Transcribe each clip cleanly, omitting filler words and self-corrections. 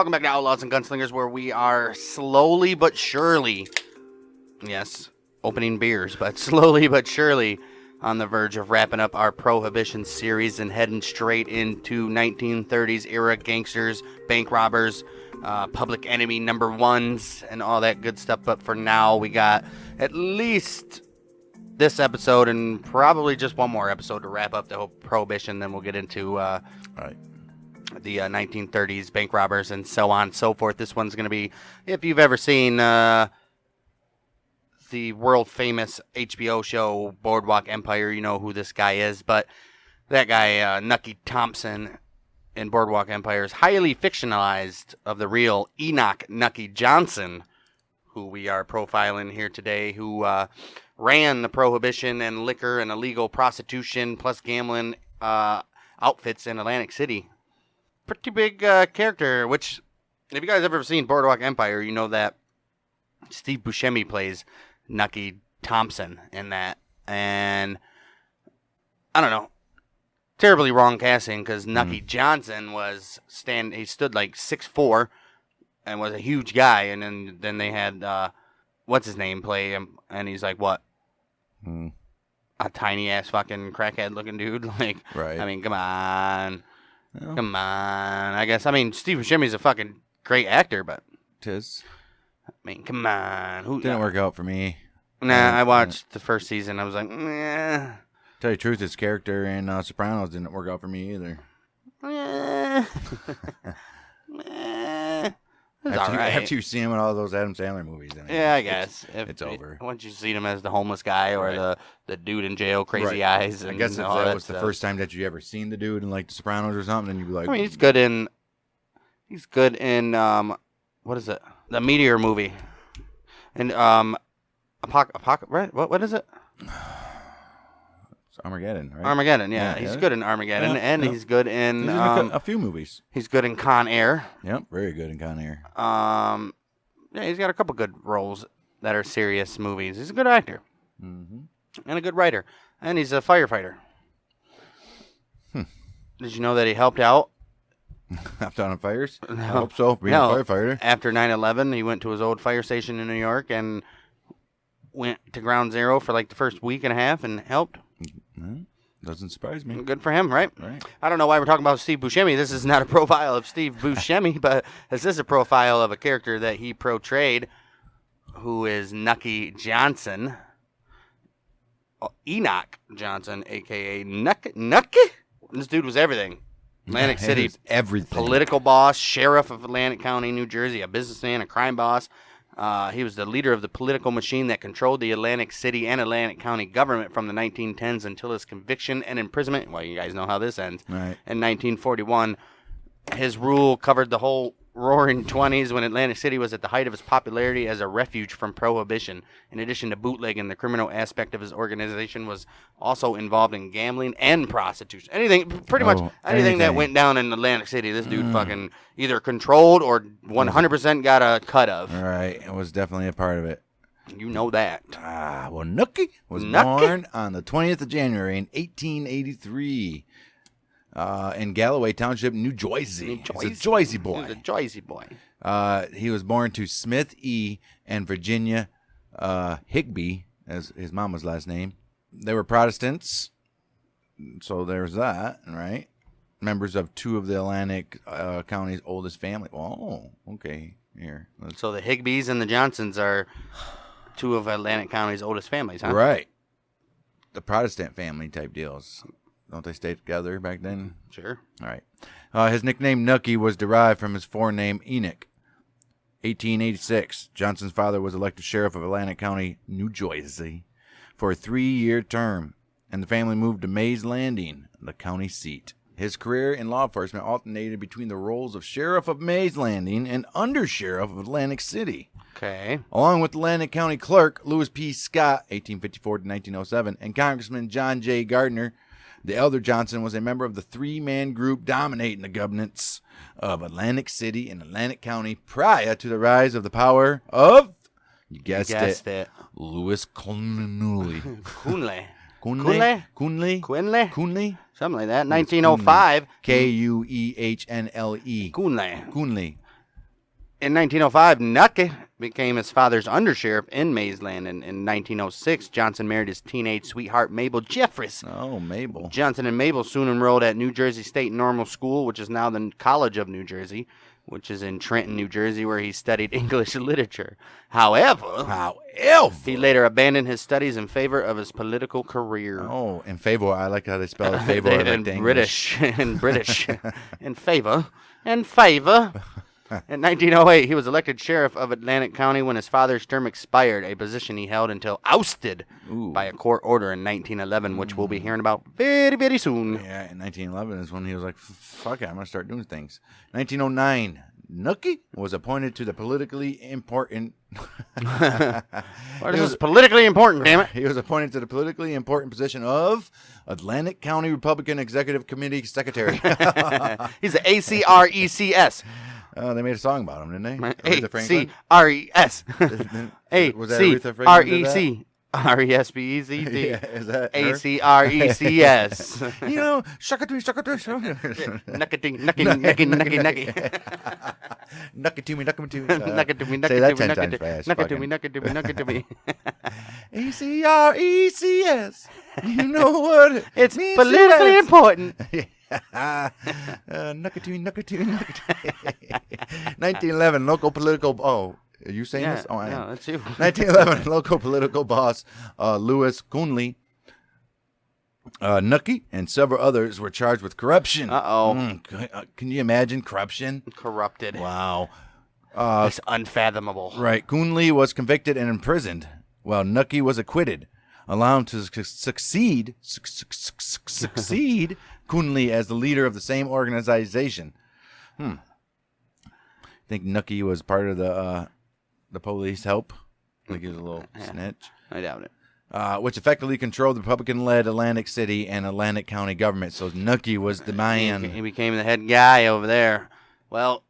Welcome back to Outlaws and Gunslingers, where we are slowly but surely, yes, opening beers, but slowly but surely on the verge of wrapping up our Prohibition series and heading straight into 1930s era gangsters, bank robbers, public enemy number ones, and all that good stuff. But for now, we got at least this episode and probably just one more episode to wrap up the whole Prohibition. Then we'll get into the 1930s bank robbers and so on and so forth. This one's going to be, if you've ever seen the world famous HBO show Boardwalk Empire, you know who this guy is. But that guy, Nucky Thompson in Boardwalk Empire, is highly fictionalized of the real Enoch Nucky Johnson, who we are profiling here today, who ran the prohibition and liquor and illegal prostitution plus gambling outfits in Atlantic City. Pretty big character, which, if you guys have ever seen Boardwalk Empire, you know that Steve Buscemi plays Nucky Thompson in that. And I don't know, terribly wrong casting, because Nucky Johnson he stood like 6'4" and was a huge guy. And then they had, what's his name, play him, and he's like, what? A tiny ass fucking crackhead looking dude. Like, right. I mean, come on. Well, come on. I guess, Steve Buscemi's a fucking great actor, but. Tis. Come on. Didn't work out for me. Nah, I watched the first season. I was like, nah. Tell you the truth, his character in Sopranos didn't work out for me either. It's all right. After you see him in all those Adam Sandler movies. Yeah, I guess. It's over. Once you see him as the homeless guy or the dude in jail, crazy eyes. And I guess if all that was stuff. the first time that you ever seen the dude in like The Sopranos or something, then you'd be like... he's good in... what is it? The Meteor movie. And, right? What is it? It's Armageddon, right? Armageddon, yeah. He's good in Armageddon, and he's good in... He's in a few movies. He's good in Con Air. Yep, very good in Con Air. Yeah, he's got a couple good roles that are serious movies. He's a good actor. Mm-hmm. And a good writer. And he's a firefighter. Did you know that he helped out? Helped out on fires? No. I hope so, being a firefighter. After 9/11, he went to his old fire station in New York and went to ground zero for like the first week and a half and helped. Doesn't surprise me. Good for him, right? Right. I don't know why we're talking about Steve Buscemi. This is not a profile of Steve Buscemi, but this is a profile of a character that he portrayed, who is Nucky Johnson. Enoch Johnson, a.k.a. Nucky? This dude was everything. Atlantic City, everything. Political boss, sheriff of Atlantic County, New Jersey, a businessman, a crime boss. He was the leader of the political machine that controlled the Atlantic City and Atlantic County government from the 1910s until his conviction and imprisonment. Well, you guys know how this ends. Right. In 1941, his rule covered the whole roaring 20s when Atlantic City was at the height of its popularity as a refuge from prohibition. In addition to bootlegging, the criminal aspect of his organization was also involved in gambling and prostitution. Pretty much anything that went down in Atlantic City, this dude fucking either controlled or 100% got a cut of. All right, it was definitely a part of it. You know that. Well, Nucky was born on the 20th of January in 1883. In Galloway Township, New Jersey. He's a Jersey boy. He's a Jersey boy. He was born to Smith E. and Virginia Higbee, as his mama's last name. They were Protestants, so there's that, right? Members of two of the Atlantic County's oldest family. Oh, okay. Here. So the Higbees and the Johnsons are two of Atlantic County's oldest families, huh? Right. The Protestant family type deals. Don't they stay together back then? Sure. All right. His nickname Nucky was derived from his forename Enoch. 1886, Johnson's father was elected sheriff of Atlantic County, New Jersey, for a 3-year term, and the family moved to Mays Landing, the county seat. His career in law enforcement alternated between the roles of sheriff of Mays Landing and undersheriff of Atlantic City. Okay. Along with Atlantic County clerk Louis P. Scott, 1854 to 1907, and Congressman John J. Gardner, the elder Johnson was a member of the three-man group dominating the governance of Atlantic City and Atlantic County prior to the rise of the power of, you guessed it, Louis Conley. Coonley? Something like that. 1905. Kuehnle. Coonley. In 1905, Nucky became his father's undersheriff in Maysland. And in 1906, Johnson married his teenage sweetheart, Mabel Jeffries. Oh, Mabel. Johnson and Mabel soon enrolled at New Jersey State Normal School, which is now the College of New Jersey, which is in Trenton, New Jersey, where he studied English literature. However, he later abandoned his studies in favor of his political career. Oh, in favor. I like how they spell it. Favor. In British. In favor. In favor. In 1908, he was elected sheriff of Atlantic County when his father's term expired, a position he held until ousted by a court order in 1911, which we'll be hearing about very, very soon. Yeah, in 1911 is when he was like, fuck it, I'm going to start doing things. 1909, Nucky was appointed to the politically important... What is this politically important, damn it? He was appointed to the politically important position of Atlantic County Republican Executive Committee Secretary. He's the ACRECS. Oh, they made a song about him, didn't they? A-C-R-E-S. A-C-R-E-C. R-E-S-B-E-Z-D. Yeah, is that A-C-R-E-C-S. You know, nucky. Nucky to me. Say that 10 times fast. Nucky to me. A-C-R-E-C-S. You know what? It's politically important. Nucky to me. 1911, local political... Oh, are you saying this? Oh, I am. No, that's you. 1911, local political boss Louis Gunslingers, Nucky, and several others were charged with corruption. Uh-oh. Can you imagine corruption? Corrupted. Wow. It's unfathomable. Right. Gunslingers was convicted and imprisoned, while Nucky was acquitted, allowing him to succeed Gunslingers as the leader of the same organization. I think Nucky was part of the police help. Like he was a little snitch. I doubt it. Which effectively controlled the Republican-led Atlantic City and Atlantic County government. So Nucky was the man. He became the head guy over there. Well,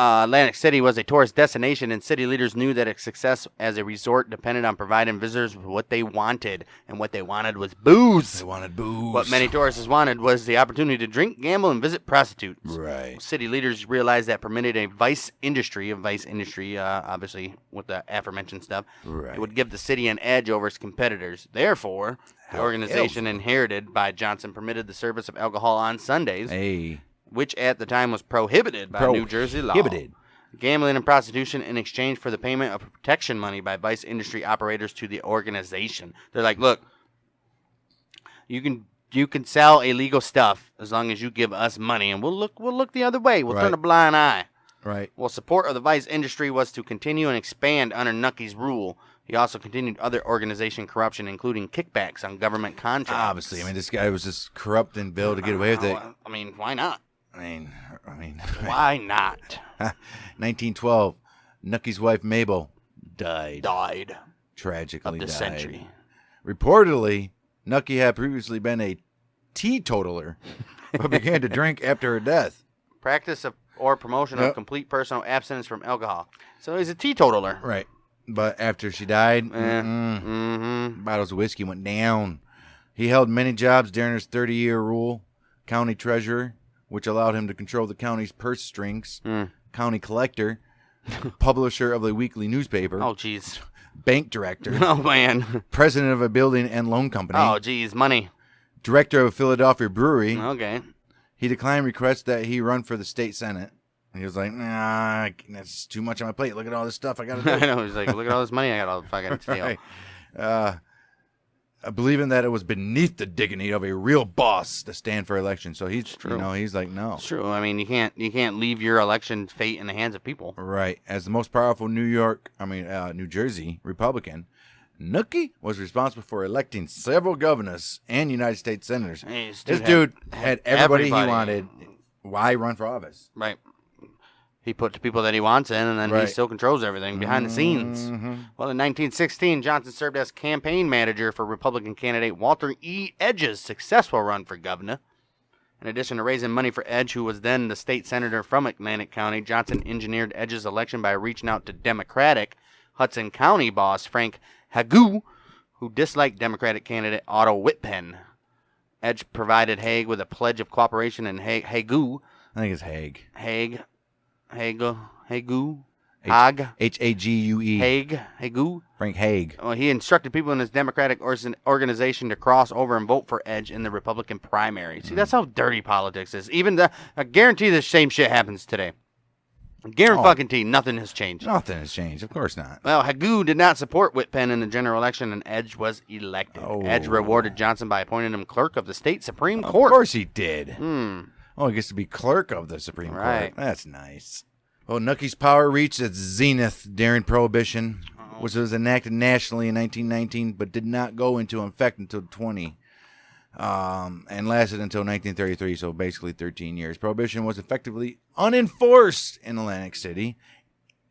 Atlantic City was a tourist destination, and city leaders knew that its success as a resort depended on providing visitors with what they wanted, and what they wanted was booze. They wanted booze. What many tourists wanted was the opportunity to drink, gamble, and visit prostitutes. Right. City leaders realized that permitted a vice industry, obviously with the aforementioned stuff, Right. it would give the city an edge over its competitors. Therefore, the organization inherited by Johnson permitted the service of alcohol on Sundays. Hey. Which at the time was prohibited by New Jersey law. Gambling and prostitution in exchange for the payment of protection money by vice industry operators to the organization. They're like, look, you can sell illegal stuff as long as you give us money, and we'll look the other way. We'll turn a blind eye. Right. Well, support of the vice industry was to continue and expand under Nucky's rule. He also continued other organization corruption, including kickbacks on government contracts. Obviously, I mean, this guy was just corrupt and Bill to get away with it. I mean, why not? I mean, why not? 1912, Nucky's wife Mabel died. Tragically of the died. Century. Reportedly, Nucky had previously been a teetotaler, but began to drink after her death. Practice of or promotion of complete personal abstinence from alcohol. So he's a teetotaler. Right. But after she died, bottles of whiskey went down. He held many jobs during his 30-year rule. County treasurer, which allowed him to control the county's purse strings. County collector, publisher of the weekly newspaper. Oh, jeez. Bank director. Oh, man. President of a building and loan company. Oh, jeez. Money. Director of a Philadelphia brewery. Okay. He declined requests that he run for the state senate. He was like, nah, that's too much on my plate. Look at all this stuff I got to do. I know. He's like, look at all this money I got to fucking steal. Right. Believing that it was beneath the dignity of a real boss to stand for election. So he's he's like, no. It's true. I mean, you can't leave your election fate in the hands of people. Right. As the most powerful New Jersey Republican, Nucky was responsible for electing several governors and United States senators. Hey, this dude had everybody he wanted. Why run for office? Right. He put the people that he wants in, and then he still controls everything behind the scenes. Well, in 1916, Johnson served as campaign manager for Republican candidate Walter E. Edge's successful run for governor. In addition to raising money for Edge, who was then the state senator from Atlantic County, Johnson engineered Edge's election by reaching out to Democratic Hudson County boss Frank Hague, who disliked Democratic candidate Otto Whitpen. Edge provided Hague with a pledge of cooperation, and Hague... I think it's Hague. Hague. Hague. Hague. Hague. Frank Hague. Well, he instructed people in his Democratic organization to cross over and vote for Edge in the Republican primary. See, that's how dirty politics is. I guarantee the same shit happens today. Guarantee nothing has changed. Nothing has changed. Of course not. Well, Hague did not support Whitpen in the general election, and Edge was elected. Oh. Edge rewarded Johnson by appointing him clerk of the state Supreme Court. Of course he did. Hmm. Oh, he gets to be clerk of the Supreme Right. Court. That's nice. Well, Nucky's power reached its zenith during Prohibition, which was enacted nationally in 1919, but did not go into effect until 20, and lasted until 1933, so basically 13 years. Prohibition was effectively unenforced in Atlantic City,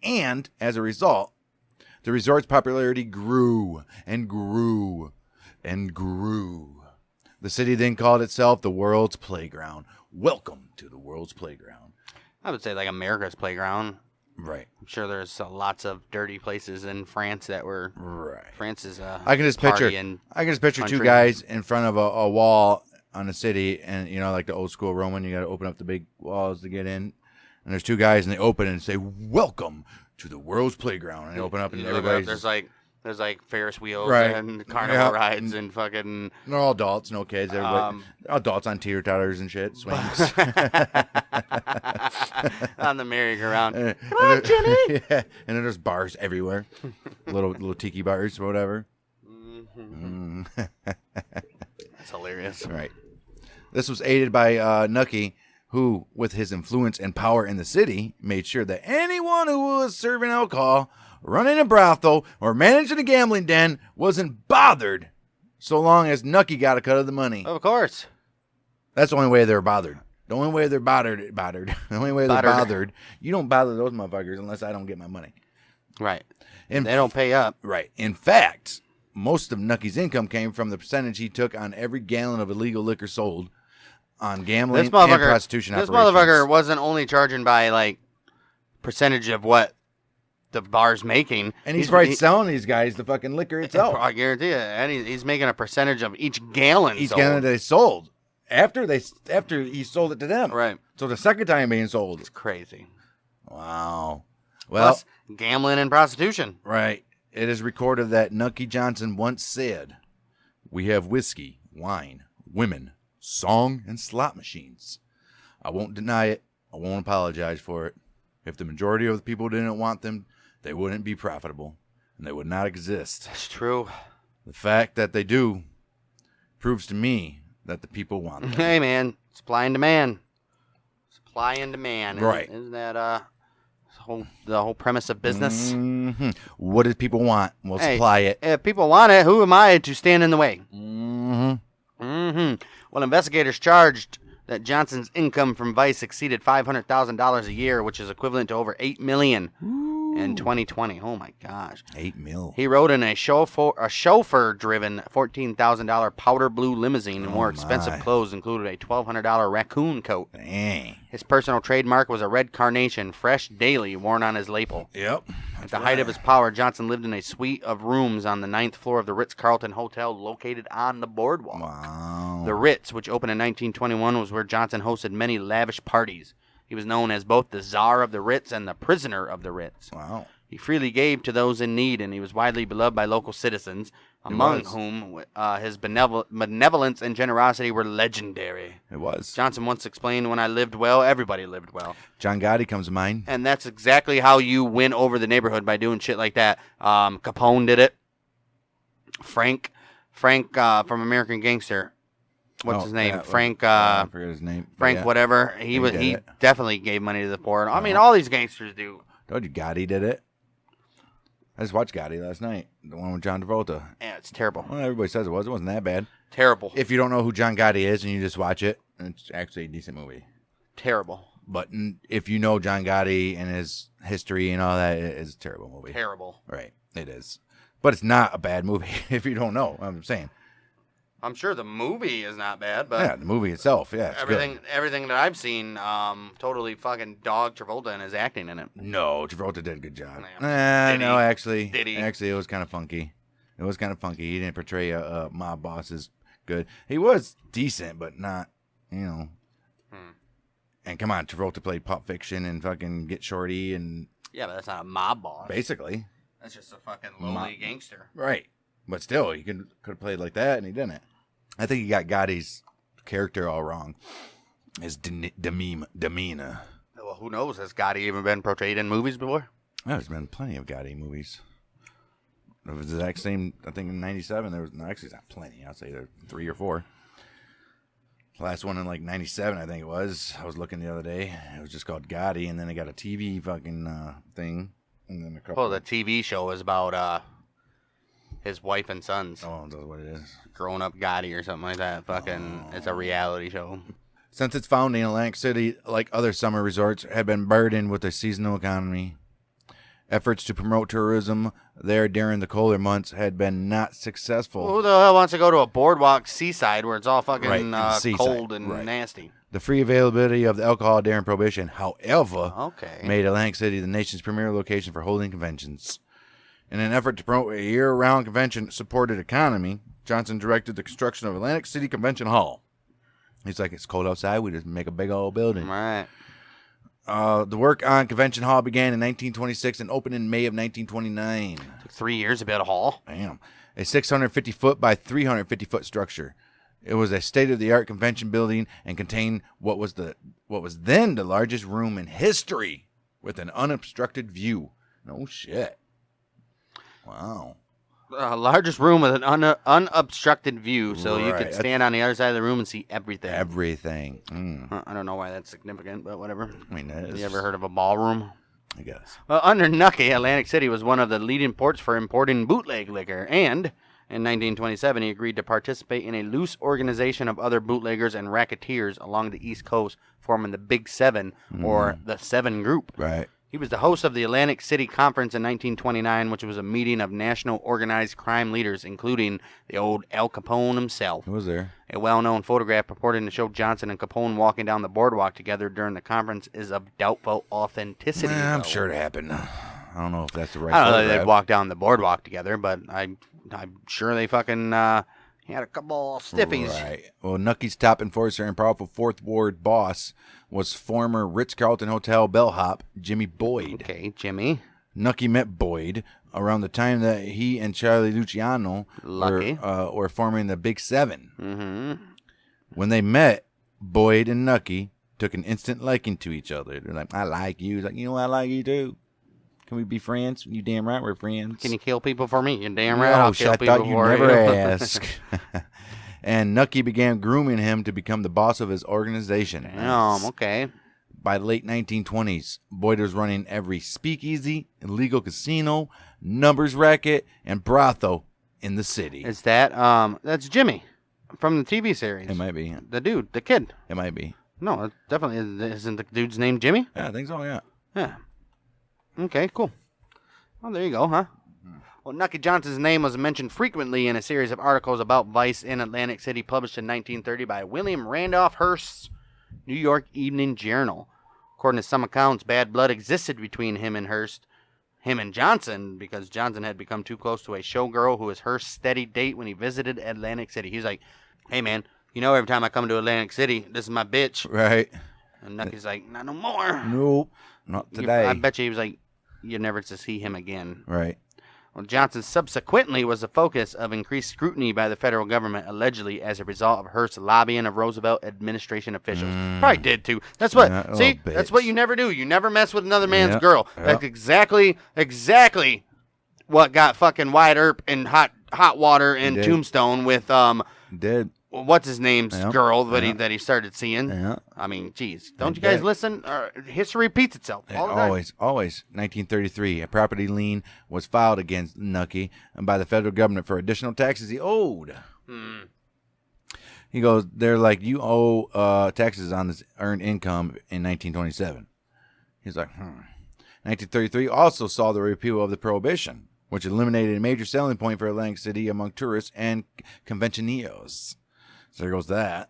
and as a result, the resort's popularity grew and grew and grew. The city then called itself the World's Playground. Welcome to the World's Playground. I would say like America's playground. Right. I'm sure there's lots of dirty places in France that were. Right. France is a I can just picture country. two guys in front of a wall on the city, and like the old school Roman, you got to open up the big walls to get in. And there's two guys, and they open and say, "Welcome to the World's Playground." And they open up, and everybody's there's like Ferris wheels Right. and carnival rides and fucking. They're all adults, no kids. Everybody, adults on teeter-totters and shit, swings. On the merry-go-round. Come on, Jenny! Yeah. And then there's bars everywhere. little tiki bars or whatever. Mm-hmm. That's hilarious. Right. This was aided by Nucky, who, with his influence and power in the city, made sure that anyone who was serving alcohol, running a brothel, or managing a gambling den wasn't bothered so long as Nucky got a cut of the money. Of course. That's the only way they're bothered. The only way they're bothered. The only way they're bothered. You don't bother those motherfuckers unless I don't get my money. Right. And they don't pay up. Right. In fact, most of Nucky's income came from the percentage he took on every gallon of illegal liquor sold on gambling and prostitution operations. This motherfucker wasn't only charging by percentage of what the bar's making, and he's selling these guys the fucking liquor itself. I guarantee you, and he's making a percentage of each gallon. Gallon that they sold after he sold it to them. Right. So the second time being sold. It's crazy. Wow. Well, plus gambling and prostitution. Right. It is recorded that Nucky Johnson once said, "We have whiskey, wine, women, song, and slot machines. I won't deny it. I won't apologize for it. If the majority of the people didn't want them, they wouldn't be profitable, and they would not exist. That's true. The fact that they do proves to me that the people want them." Hey, man. Supply and demand. Supply and demand. Right. Isn't that the whole premise of business? Mm-hmm. What do people want? We'll supply it. If people want it, who am I to stand in the way? Mm-hmm. Mm-hmm. Well, investigators charged that Johnson's income from vice exceeded $500,000 a year, which is equivalent to over $8 million in 2020. Oh my gosh. $8 million. He rode in a chauffeur-driven $14,000 powder blue limousine, and more expensive clothes included a $1,200 raccoon coat. Dang. His personal trademark was a red carnation, fresh daily, worn on his lapel. Yep. At the height of his power, Johnson lived in a suite of rooms on the 9th floor of the Ritz-Carlton Hotel located on the boardwalk. Wow. The Ritz, which opened in 1921, was where Johnson hosted many lavish parties. He was known as both the Tsar of the Ritz and the Prisoner of the Ritz. Wow. He freely gave to those in need, and he was widely beloved by local citizens, among whom his benevolence and generosity were legendary. It was. Johnson once explained, "When I lived well, everybody lived well." John Gotti comes to mind. And that's exactly how you win over the neighborhood, by doing shit like that. Capone did it. Frank from American Gangster. What's his name? Yeah, Frank. I forget his name. Frank, yeah. Whatever. He definitely gave money to the poor. I mean, all these gangsters do. Told you Gotti did it. I just watched Gotti last night. The one with John Travolta. Yeah, it's terrible. Well, everybody says it was. It wasn't that bad. Terrible. If you don't know who John Gotti is and you just watch it, it's actually a decent movie. Terrible. But if you know John Gotti and his history and all that, it is a terrible movie. Terrible. Right. It is. But it's not a bad movie if you don't know. I'm saying. I'm sure the movie is not bad, but yeah, the movie itself, yeah, it's everything that I've seen, totally fucking dog Travolta and his acting in it. No, Travolta did a good job. No, actually, did he? Actually, it was kind of funky. It was kind of funky. He didn't portray a mob boss as good. He was decent, but not, And come on, Travolta played Pulp Fiction and fucking Get Shorty and... Yeah, but that's not a mob boss. Basically. That's just a fucking lowly gangster. Right. But still, he could have played like that, and he didn't. I think he got Gotti's character all wrong. His demeanor. Well, who knows? Has Gotti even been portrayed in movies before? Oh, there's been plenty of Gotti movies. It was the exact same, I think in 97, there was, no, actually it's not plenty. I'll say there 3 or 4. The last one in like 97, I think it was. I was looking the other day. It was just called Gotti, and then they got a TV fucking thing. And then a couple. Well, the TV show was about his wife and sons. Oh, that's what it is. Grown Up Gotti or something like that. Fucking, it's a reality show. Since its founding, Atlantic City, like other summer resorts, had been burdened with a seasonal economy. Efforts to promote tourism there during the colder months had been not successful. Well, who the hell wants to go to a boardwalk seaside where it's all fucking seaside, cold and nasty? The free availability of the alcohol during Prohibition, however, Okay. made Atlantic City the nation's premier location for holding conventions. In an effort to promote a year-round convention-supported economy, Johnson directed the construction of Atlantic City Convention Hall. He's like, it's cold outside, we just make a big old building. Right. The work on Convention Hall began in 1926 and opened in May of 1929. Took 3 years to build a hall. Damn. A 650-foot by 350-foot structure. It was a state-of-the-art convention building and contained what was then the largest room in history with an unobstructed view. No shit. Wow. Largest room with an unobstructed view, so you could stand on the other side of the room and see everything. Everything. Mm. I don't know why that's significant, but whatever. I mean, that is, You ever heard of a ballroom? I guess. Well, under Nucky, Atlantic City was one of the leading ports for importing bootleg liquor, and in 1927 he agreed to participate in a loose organization of other bootleggers and racketeers along the East Coast, forming the Big Seven, or the Seven Group. Right. He was the host of the Atlantic City Conference in 1929, which was a meeting of national organized crime leaders, including the old Al Capone himself. Who was there? A well-known photograph purporting to show Johnson and Capone walking down the boardwalk together during the conference is of doubtful authenticity. I'm sure it happened. I don't know if that's the right I don't know photograph. if they walked down the boardwalk together, but I'm sure they fucking had a couple stiffies. Right. Well, Nucky's top enforcer and powerful Fourth Ward boss was former Ritz-Carlton Hotel bellhop Jimmy Boyd. Okay, Jimmy. Nucky met Boyd around the time that he and Charlie Luciano were forming the Big Seven. Mm-hmm. When they met, Boyd and Nucky took an instant liking to each other. They're like, I like you. He's like, you know, I like you too. Can we be friends? You damn right we're friends. Can you kill people for me? You damn right I'll kill I people thought you for never you. ask. And Nucky began grooming him to become the boss of his organization. Damn, okay. By the late 1920s, Boyd was running every speakeasy, illegal casino, numbers racket, and brothel in the city. Is that, that's Jimmy from the TV series. It might be. The dude, the kid. It might be. No, it definitely isn't the dude's name Jimmy? Yeah, I think so, yeah. Yeah. Okay, cool. Well, there you go, huh? Well, Nucky Johnson's name was mentioned frequently in a series of articles about Vice in Atlantic City published in 1930 by William Randolph Hearst's New York Evening Journal. According to some accounts, bad blood existed between him and Johnson, because Johnson had become too close to a showgirl who was Hearst's steady date when he visited Atlantic City. He was like, hey, man, you know every time I come to Atlantic City, this is my bitch. Right. And Nucky's like, not no more. Nope. Not today. I bet you he was like, you're never to see him again. Right. Well, Johnson subsequently was the focus of increased scrutiny by the federal government, allegedly as a result of Hearst's lobbying of Roosevelt administration officials. Probably did too. That's what. Yeah, see, bitch. that's what you never do. You never mess with another man's Yep, girl. yep. That's exactly what got fucking Wyatt Earp in hot water in Did. Tombstone with Did. what's his name's Yep, girl that yep. he started seeing. Yeah. I mean, geez, don't you Did. guys listen? History repeats itself all the time. Always. 1933, a property lien was filed against Nucky by the federal government for additional taxes he owed. He goes, they're like, you owe taxes on this earned income in 1927. He's like, 1933 also saw the repeal of the Prohibition, which eliminated a major selling point for Atlantic City among tourists and conventioneros. So there goes that.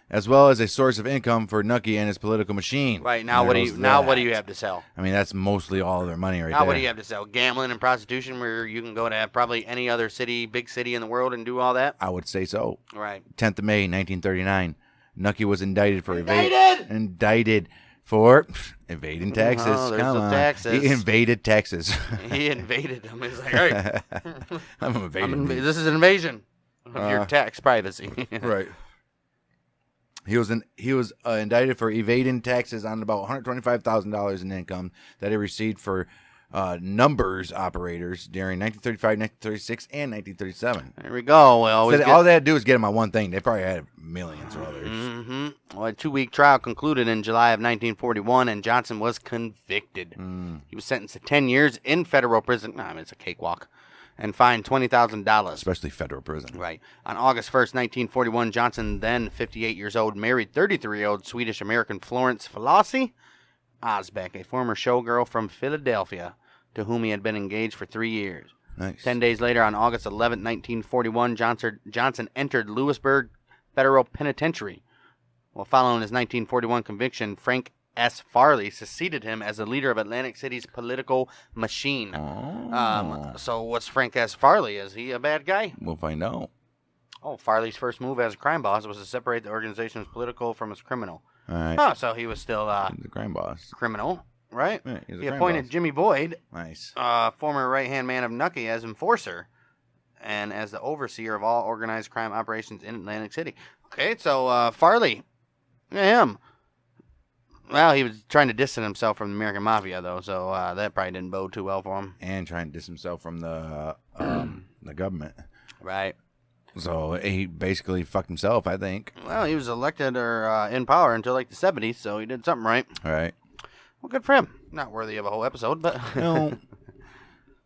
As well as a source of income for Nucky and his political machine. Right, now There what do goes you that. have to sell? I mean, that's mostly all of their money right Now there. what do you have to sell? Gambling and prostitution, where you can go to probably any other big city in the world and do all that? I would say so. Right. 10th of May, 1939. Nucky was indicted for Indicted for evading taxes. Oh, there's Come the on. taxes. He invaded Texas. He invaded them. He's like, hey, I'm invading these. this is an invasion of your tax privacy. Right. He was indicted for evading taxes on about $125,000 in income that he received for numbers operators during 1935, 1936, and 1937. There we go. All they had to do was get him on one thing. They probably had millions of others. Mm-hmm. Well, a 2-week trial concluded in July of 1941, and Johnson was convicted. He was sentenced to 10 years in federal prison. It's a cakewalk. And fined $20,000. Especially federal prison. Right. On August 1st, 1941, Johnson, then 58 years old, married 33-year-old Swedish-American Florence Falassi Osbeck, a former showgirl from Philadelphia, to whom he had been engaged for 3 years. Nice. 10 days later, on August 11, 1941, Johnson entered Lewisburg Federal Penitentiary. Well, following his 1941 conviction, Frank S. Farley succeeded him as the leader of Atlantic City's political machine. So what's Frank S. Farley? Is he a bad guy? We'll find out. Oh, Farley's first move as a crime boss was to separate the organization's political from its criminal. All right. Oh, so he was still the crime boss. Criminal, right? Yeah, he appointed Jimmy Boyd, nice, former right-hand man of Nucky, as enforcer and as the overseer of all organized crime operations in Atlantic City. Okay, so Farley, him. Well, he was trying to distance himself from the American Mafia, though, so that probably didn't bode too well for him. And trying to distance himself from the government. Right. So he basically fucked himself, I think. Well, he was elected or in power until like the 70s, so he did something right. All right. Well, good for him. Not worthy of a whole episode, but... No.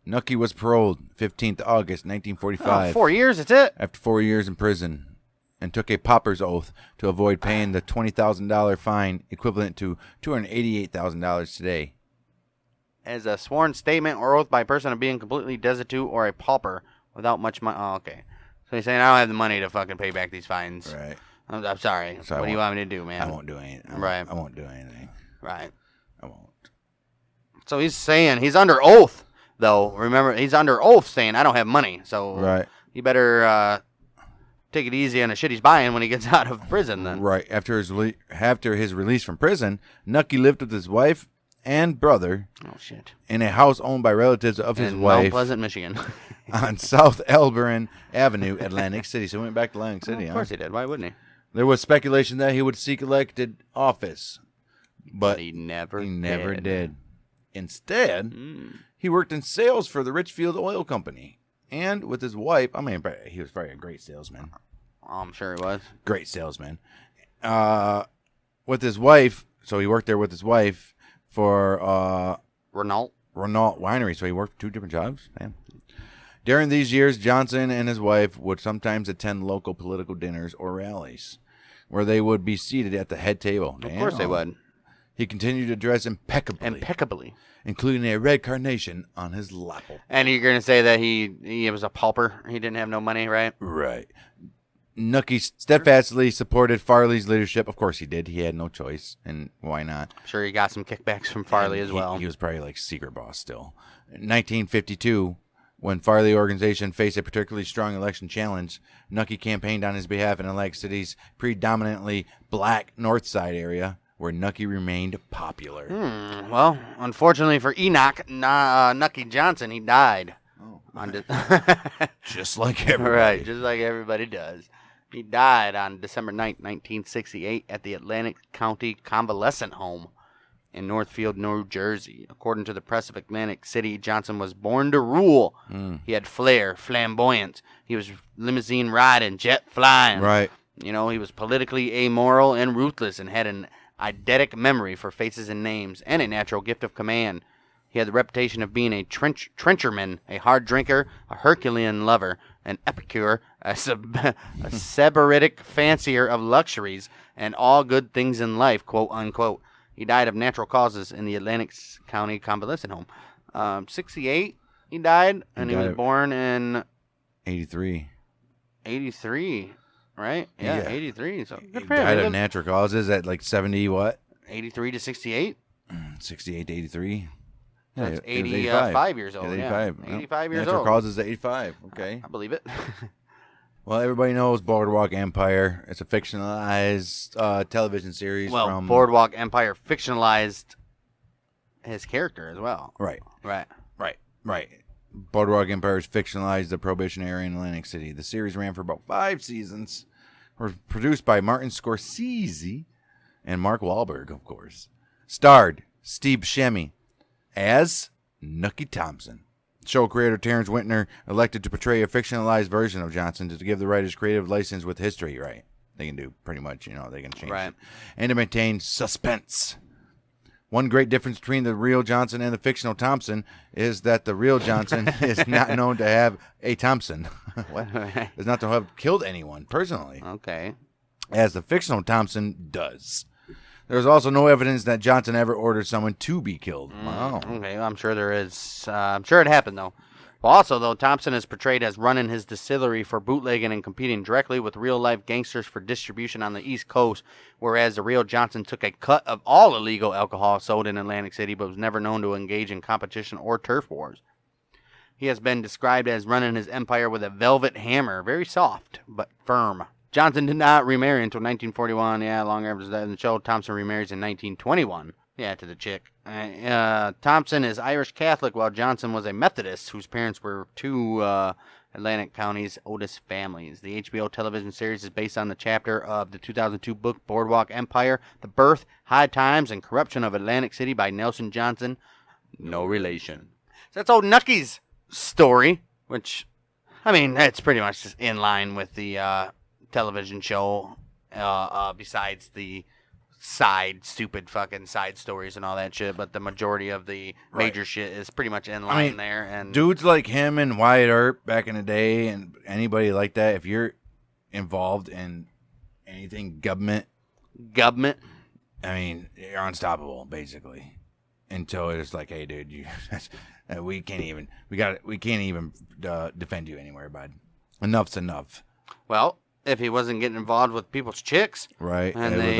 Nucky was paroled 15th August, 1945. 4 years, that's it? After 4 years in prison. And took a pauper's oath to avoid paying the $20,000 fine, equivalent to $288,000 today. As a sworn statement or oath by a person of being completely destitute or a pauper without much money. Oh, okay. So he's saying, I don't have the money to fucking pay back these fines. Right. I'm sorry. So what do you want me to do, man? I won't do anything. Right. I won't do anything. Right. I won't. So he's saying, he's under oath, though. Remember, he's under oath saying, I don't have money. So right. You better... take it easy on the shit he's buying when he gets out of prison, then. Right. After his release from prison, Nucky lived with his wife and brother in a house owned by relatives of his wife. Mount Pleasant, Michigan. On South Elberon Avenue, Atlantic City. So he went back to Atlantic City, Of course he did. Why wouldn't he? There was speculation that he would seek elected office, but he never did. Instead, he worked in sales for the Richfield Oil Company. And with his wife, he was probably a great salesman. I'm sure he was. Great salesman. With his wife, so he worked there with his wife for Renault Winery. So he worked 2 different jobs. Damn. During these years, Johnson and his wife would sometimes attend local political dinners or rallies, where they would be seated at the head table. Of course they would. He continued to dress impeccably. Including a red carnation on his lapel. And you're going to say that he was a pauper? He didn't have no money, right? Right. Nucky steadfastly supported Farley's leadership. Of course he did. He had no choice. And why not? I'm sure he got some kickbacks from Farley as well. He was probably like secret boss still. In 1952, when Farley organization faced a particularly strong election challenge, Nucky campaigned on his behalf in Atlantic City's predominantly black North Side area, where Nucky remained popular. Well, unfortunately for Enoch, Nucky Johnson, he died. Just like everybody. Right, just like everybody does. He died on December 9th, 1968 at the Atlantic County Convalescent Home in Northfield, New Jersey. According to the press of Atlantic City, Johnson was born to rule. He had flair, flamboyance. He was limousine riding, jet flying. Right. You know, he was politically amoral and ruthless and had an eidetic memory for faces and names, and a natural gift of command. He had the reputation of being a trencherman, a hard drinker, a Herculean lover, an epicure, a sybaritic fancier of luxuries, and all good things in life, quote unquote. He died of natural causes in the Atlantic County Convalescent Home. 68, he died, and he was born in... 83. 83. Right? Yeah, 83. So good for him. Died of natural causes at like 70 what? 83 to 68? 68 to 83. Yeah, that's 85 years old. 85. Yeah. 85 years natural old. causes at 85. Okay. I believe it. Well, everybody knows Boardwalk Empire. It's a fictionalized television series Well, from... Boardwalk Empire fictionalized his character as well. Right. Boardwalk Empire is fictionalized the Prohibition era in Atlantic City. The series ran for about 5 seasons. Was produced by Martin Scorsese and Mark Wahlberg, of course. Starred Steve Buscemi as Nucky Thompson. Show creator Terrence Whitner elected to portray a fictionalized version of Johnson to give the writers creative license with history. Right. They can do pretty much, they can change it. And to maintain suspense. One great difference between the real Johnson and the fictional Thompson is that the real Johnson is not known to have a Thompson. What? Is not to have killed anyone personally. Okay. As the fictional Thompson does. There's also no evidence that Johnson ever ordered someone to be killed. Wow. Okay, I'm sure there is. I'm sure it happened, though. Also, though, Thompson is portrayed as running his distillery for bootlegging and competing directly with real-life gangsters for distribution on the East Coast, whereas the real Johnson took a cut of all illegal alcohol sold in Atlantic City but was never known to engage in competition or turf wars. He has been described as running his empire with a velvet hammer, very soft but firm. Johnson did not remarry until 1941. Yeah, long after that in the show, Thompson remarries in 1921. Yeah, to the chick. Thompson is Irish Catholic, while Johnson was a Methodist, whose parents were two Atlantic County's oldest families. The HBO television series is based on the chapter of the 2002 book Boardwalk Empire, The Birth, High Times, and Corruption of Atlantic City by Nelson Johnson. No relation. So that's old Nucky's story, which, I mean, that's pretty much just in line with the television show, besides the stupid fucking side stories and all that shit, but the majority of the major shit is pretty much in line there. And dudes like him and Wyatt Earp back in the day, and anybody like that, if you're involved in anything government, I mean, you're unstoppable basically. Until it's like, hey, dude, we can't even defend you anywhere, bud. Enough's enough. Well, if he wasn't getting involved with people's chicks, right, and they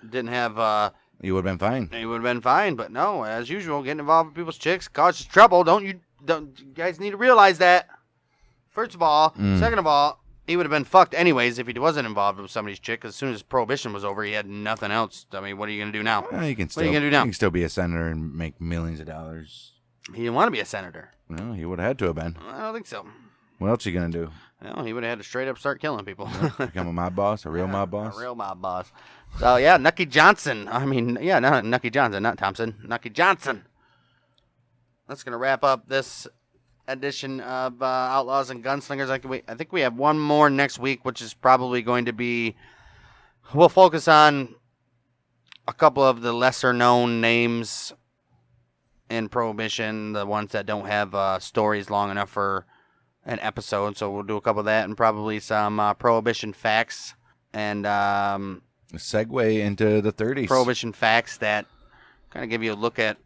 didn't have, he would have been fine. He would have been fine, but no, as usual, getting involved with people's chicks causes trouble. You guys need to realize that. First of all, second of all, he would have been fucked anyways if he wasn't involved with somebody's chick. Because as soon as Prohibition was over, he had nothing else. I mean, what are you gonna do now? What are you gonna do now? You can still be a senator and make millions of dollars. He didn't want to be a senator. No, he would have had to have been. I don't think so. What else are you gonna do? Well, he would have had to straight up start killing people. Become a mob boss, a real mob boss. A real mob boss. So yeah, Nucky Johnson. I mean, yeah, no, Nucky Johnson, not Thompson. Nucky Johnson. That's gonna wrap up this edition of Outlaws and Gunslingers. I think we have one more next week, which is probably going to be. We'll focus on a couple of the lesser known names in Prohibition, the ones that don't have stories long enough for an episode, so we'll do a couple of that and probably some Prohibition facts and segue into the 30s. Prohibition facts that kind of give you a look at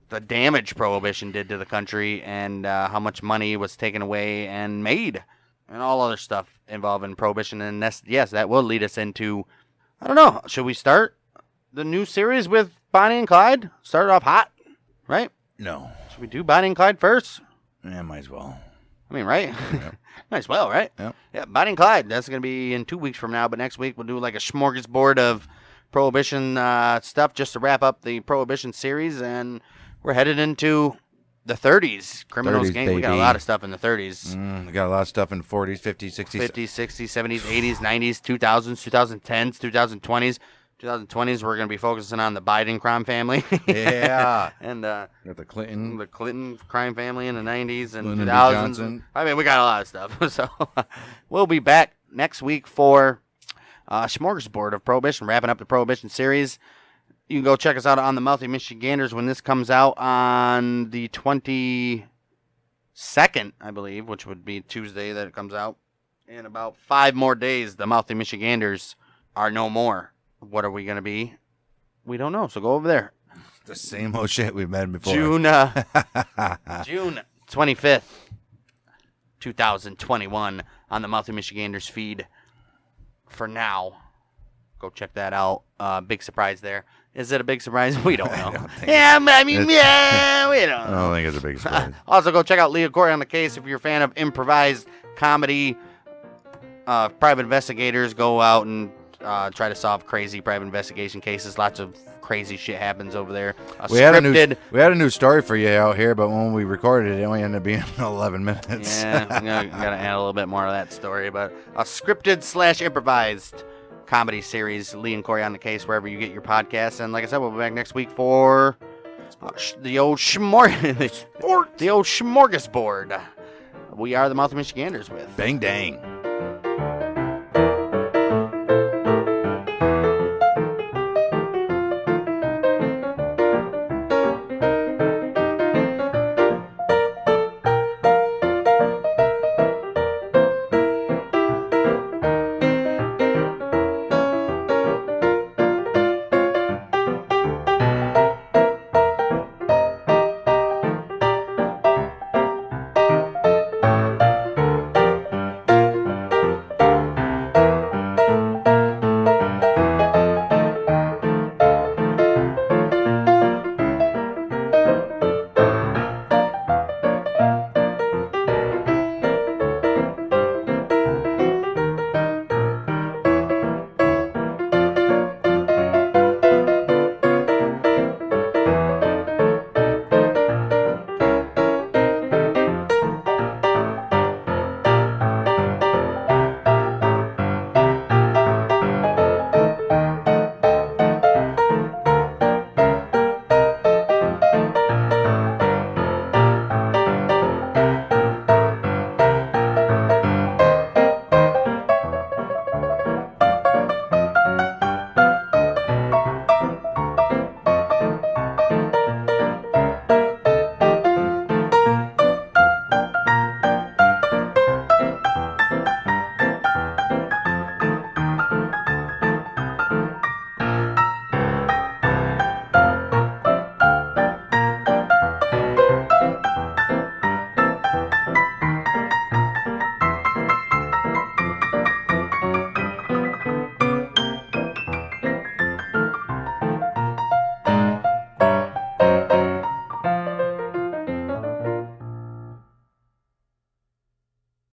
the damage Prohibition did to the country and how much money was taken away and made and all other stuff involving Prohibition. And that will lead us into, I don't know, should we start the new series with Bonnie and Clyde? Start it off hot, right? No. Should we do Bonnie and Clyde first? Yeah, might as well. I mean, right? Yep. Might as well, right? Yep. Yeah, Bonnie and Clyde. That's going to be in 2 weeks from now, but next week we'll do like a smorgasbord of Prohibition stuff just to wrap up the Prohibition series, and we're headed into the 30s. Criminals, gang. We got a lot of stuff in the 30s. We got a lot of stuff in the 40s, 50s, 60s. 50s, 60s, 70s, 80s, 90s, 2000s, 2010s, 2020s. 2020s, we're going to be focusing on the Biden crime family. Yeah. And got the Clinton crime family in the 90s and Lyndon 2000s. Johnson. I mean, we got a lot of stuff. So we'll be back next week for smorgasbord of Prohibition, wrapping up the Prohibition series. You can go check us out on the Mouthy Michiganders when this comes out on the 22nd, I believe, which would be Tuesday that it comes out. In about 5 more days, the Mouthy Michiganders are no more. What are we going to be? We don't know, so go over there. The same old shit we've had before. June 25th, 2021 on the Mouthy Michiganders feed. For now, go check that out. Big surprise there. Is it a big surprise? We don't know. We don't know. I don't think it's a big surprise. Also, go check out Leah Corey on the Case if you're a fan of improvised comedy private investigators go out and try to solve crazy private investigation cases. Lots of crazy shit happens over there. We had a new story for you out here, but when we recorded it only ended up being 11 minutes. Yeah, I'm gonna add a little bit more of that story, but a scripted / improvised comedy series. Lee and Corey on the Case, wherever you get your podcasts. And like I said, we'll be back next week for the old the old smorgasbord. We are the Mouth of Michiganders with Bang Dang.